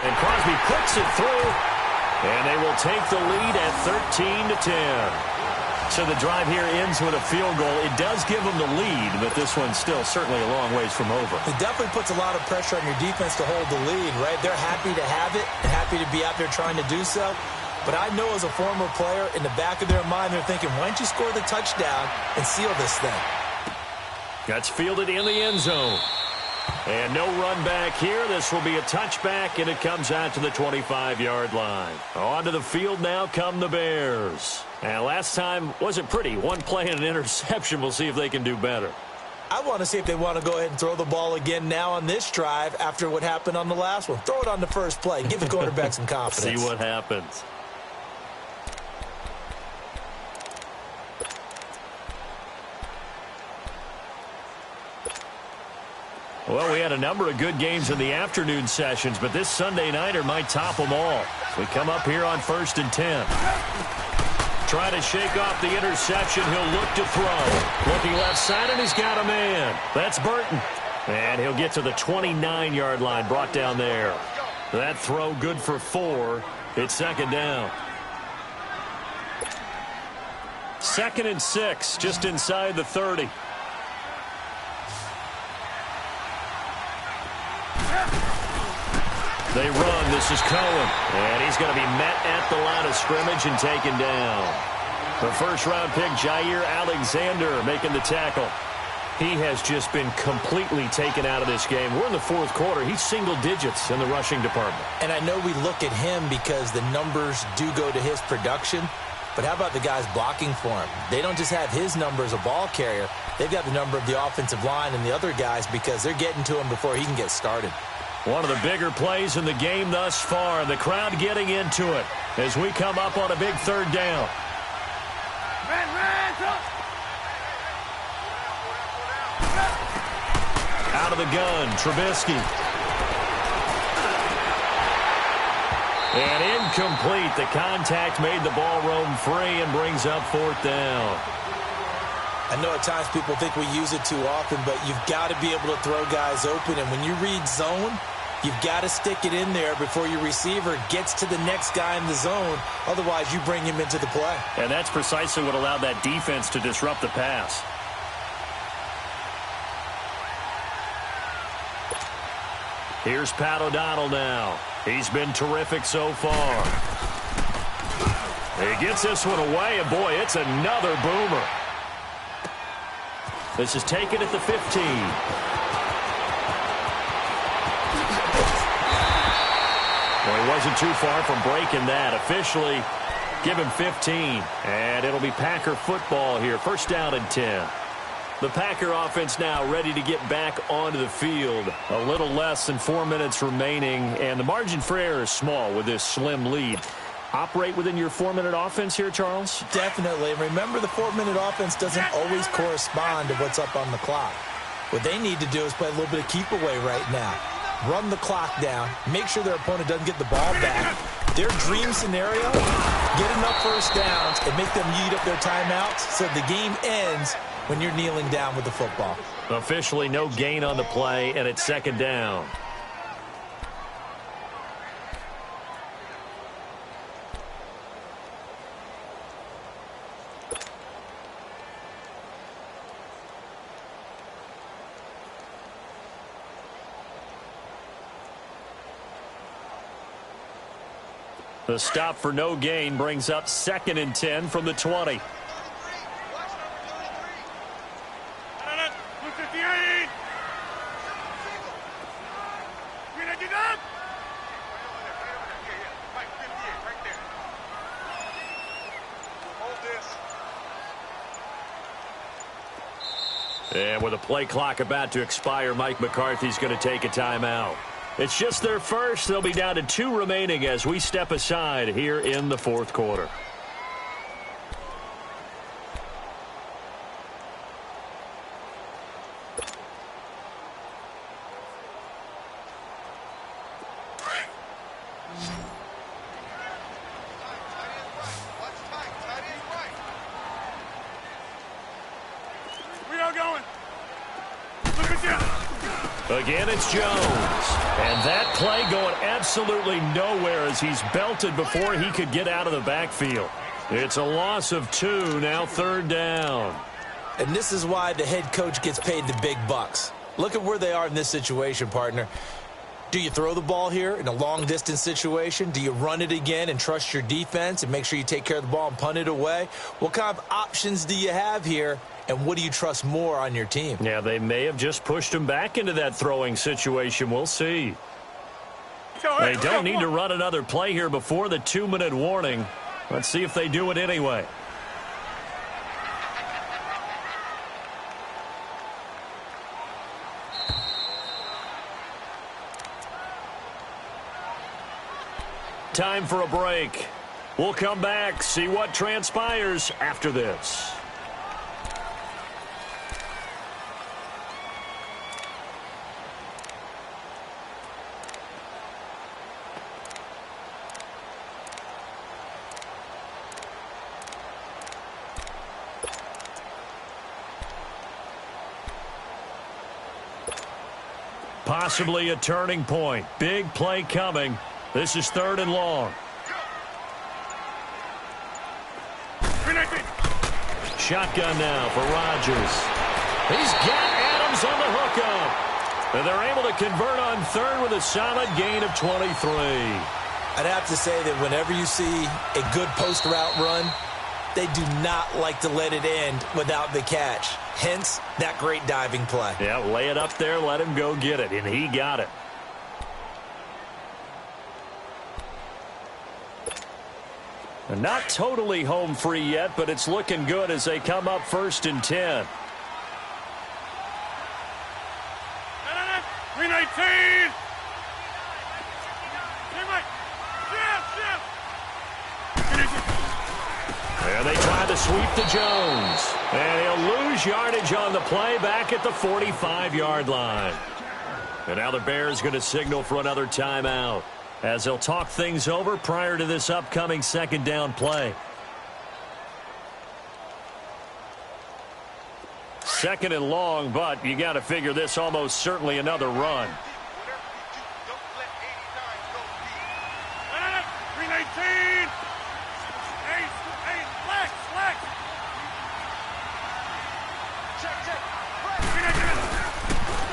And Crosby puts it through, and they will take the lead at 13-10. So the drive here ends with a field goal. It does give them the lead, but this one's still certainly a long ways from over. It definitely puts a lot of pressure on your defense to hold the lead, right? They're happy to have it and happy to be out there trying to do so. But I know as a former player, in the back of their mind, they're thinking, why don't you score the touchdown and seal this thing? That's fielded in the end zone. And no run back here. This will be a touchback, and it comes out to the 25-yard line. Onto the field now come the Bears. And last time wasn't pretty. One play and an interception. We'll see if they can do better. I want to see if they want to go ahead and throw the ball again now on this drive after what happened on the last one. Throw it on the first play. Give the quarterback some confidence. See what happens. Well, we had a number of good games in the afternoon sessions, but this Sunday nighter might top them all. We come up here on 1st and 10. Trying to shake off the interception. He'll look to throw. Looking left side, and he's got a man. That's Burton. And he'll get to the 29-yard line, brought down there. That throw good for 4. It's 2nd down. 2nd and 6, just inside the 30. They run. This is Cohen. And he's going to be met at the line of scrimmage and taken down. The first-round pick, Jair Alexander, making the tackle. He has just been completely taken out of this game. We're in the 4th quarter. He's single digits in the rushing department. And I know we look at him because the numbers do go to his production. But how about the guys blocking for him? They don't just have his number as a ball carrier. They've got the number of the offensive line and the other guys because they're getting to him before he can get started. One of the bigger plays in the game thus far. The crowd getting into it as we come up on a big 3rd down. Out of the gun, Trubisky. And incomplete. The contact made the ball roam free and brings up 4th down. I know at times people think we use it too often, but you've got to be able to throw guys open. And when you read zone, you've got to stick it in there before your receiver gets to the next guy in the zone. Otherwise, you bring him into the play. And that's precisely what allowed that defense to disrupt the pass. Here's Pat O'Donnell now. He's been terrific so far. He gets this one away, and boy, it's another boomer. This is taken at the 15. Well, he wasn't too far from breaking that. Officially, give him 15. And it'll be Packer football here. 1st down and 10. The Packer offense now ready to get back onto the field. A little less than 4 minutes remaining, and the margin for error is small with this slim lead. Operate within your 4-minute offense here, Charles? Definitely. Remember, the 4-minute offense doesn't always correspond to what's up on the clock. What they need to do is play a little bit of keep away right now. Run the clock down. Make sure their opponent doesn't get the ball back. Their dream scenario, get enough first downs and make them eat up their timeouts so the game ends when you're kneeling down with the football. Officially no gain on the play, and it's 2nd down. The stop for no gain brings up 2nd and 10 from the 20. And with a play clock about to expire, Mike McCarthy's going to take a timeout. It's just their first. They'll be down to 2 remaining as we step aside here in the 4th quarter. Again, it's Jones. And that play going absolutely nowhere as he's belted before he could get out of the backfield. It's a loss of 2, now 3rd down. And this is why the head coach gets paid the big bucks. Look at where they are in this situation, partner. Do you throw the ball here in a long-distance situation? Do you run it again and trust your defense and make sure you take care of the ball and punt it away? What kind of options do you have here, and what do you trust more on your team? Yeah, they may have just pushed him back into that throwing situation. We'll see. They don't need to run another play here before the 2-minute warning. Let's see if they do it anyway. Time for a break. We'll come back, see what transpires after this. Possibly a turning point. Big play coming. This is 3rd and long. Shotgun now for Rodgers. He's got Adams on the hookup. And they're able to convert on 3rd with a solid gain of 23. I'd have to say that whenever you see a good post route run, they do not like to let it end without the catch. Hence, that great diving play. Yeah, lay it up there, let him go get it, and he got it. And not totally home free yet, but it's looking good as they come up 1st and 10. 319. There they try to sweep to Jones. And he'll lose yardage on the play back at the 45-yard line. And now the Bears going to signal for another timeout as they'll talk things over prior to this upcoming 2nd down play. 2nd and long, but you got to figure this almost certainly another run. 319.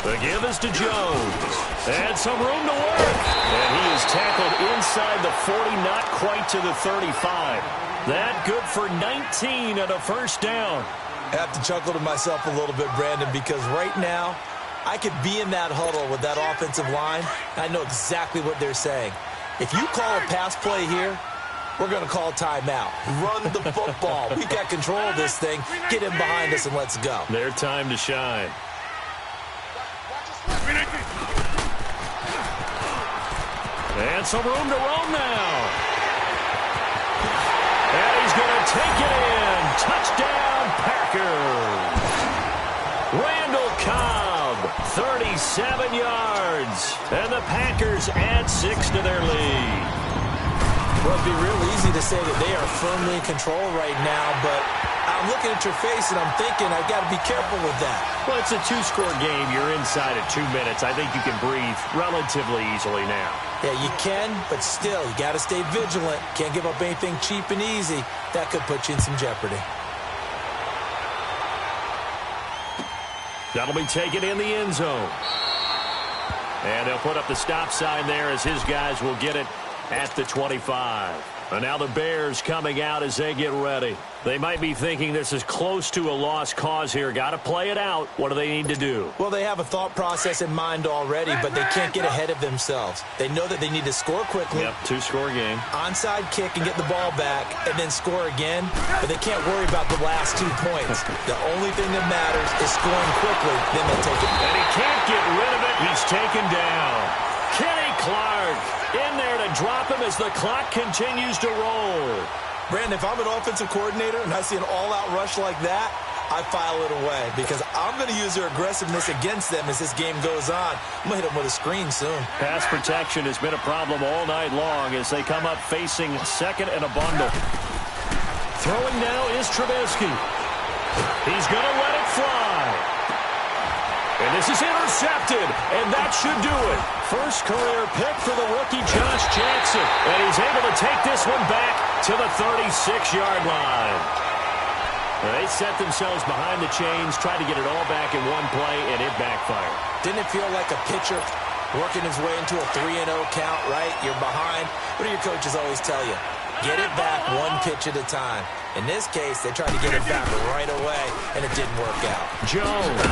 The give is to Jones. And some room to work. And he is tackled inside the 40, not quite to the 35. That good for 19 and a 1st down. I have to chuckle to myself a little bit, Brandon, because right now I could be in that huddle with that offensive line. I know exactly what they're saying. If you call a pass play here, we're going to call timeout. Run the football. We've got control of this thing. Get him behind us and let's go. Their time to shine. And some room to roam now. And he's going to take it in. Touchdown, Packers. Randall Cobb, 37 yards. And the Packers add 6 to their lead. Well, it'd be real easy to say that they are firmly in control right now, but I'm looking at your face and I'm thinking I've got to be careful with that. Well, it's a 2-score game. You're inside at 2 minutes. I think you can breathe relatively easily now. Yeah, you can, but still, you got to stay vigilant. Can't give up anything cheap and easy. That could put you in some jeopardy. That'll be taken in the end zone. And they'll put up the stop sign there as his guys will get it at the 25. And now the Bears coming out as they get ready. They might be thinking this is close to a lost cause here. Got to play it out. What do they need to do? Well, they have a thought process in mind already, but they can't get ahead of themselves. They know that they need to score quickly. Yep, two-score game. Onside kick and get the ball back and then score again, but they can't worry about the last 2 points. The only thing that matters is scoring quickly, then they'll take it. And he can't get rid of it. He's taken down. Kenny Clark in there to drop him as the clock continues to roll. Brandon, if I'm an offensive coordinator and I see an all-out rush like that, I file it away because I'm going to use their aggressiveness against them as this game goes on. I'm going to hit them with a screen soon. Pass protection has been a problem all night long as they come up facing second and a bundle. Throwing now is Trubisky. He's going to let it fly. And this is intercepted, and that should do it. First career pick for the rookie Josh Jackson. And he's able to take this one back to the 36-yard line. They set themselves behind the chains, tried to get it all back in one play, and it backfired. Didn't it feel like a pitcher working his way into a 3-0 count, right? You're behind. What do your coaches always tell you? Get it back one pitch at a time. In this case, they tried to get it back right away, and it didn't work out. Jones.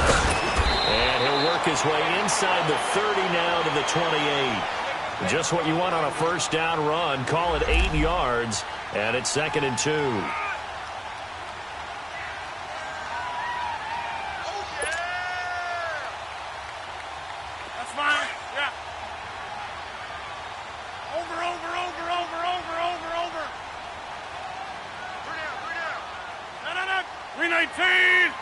And he'll work his way inside the 30 now to the 28. Just what you want on a first down run. Call it 8 yards, and it's 2nd and 2. That's mine. Yeah. Over. 319.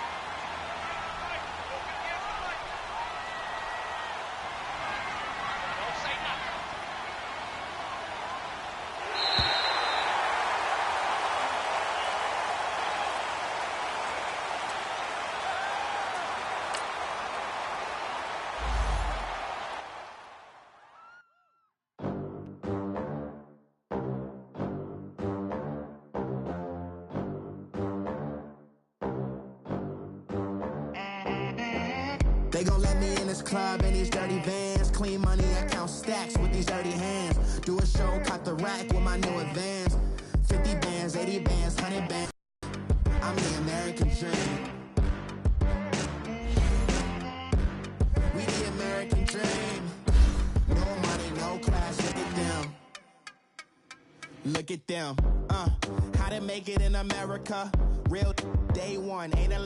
They gon' let me in this club in these dirty vans. Clean money, I count stacks with these dirty hands. Do a show, caught the rack with my new advance. 50 bands, 80 bands, 100 bands. I'm the American dream. We the American dream. No money, no class, look at them. Look at them, how to make it in America. Real day one, ain't a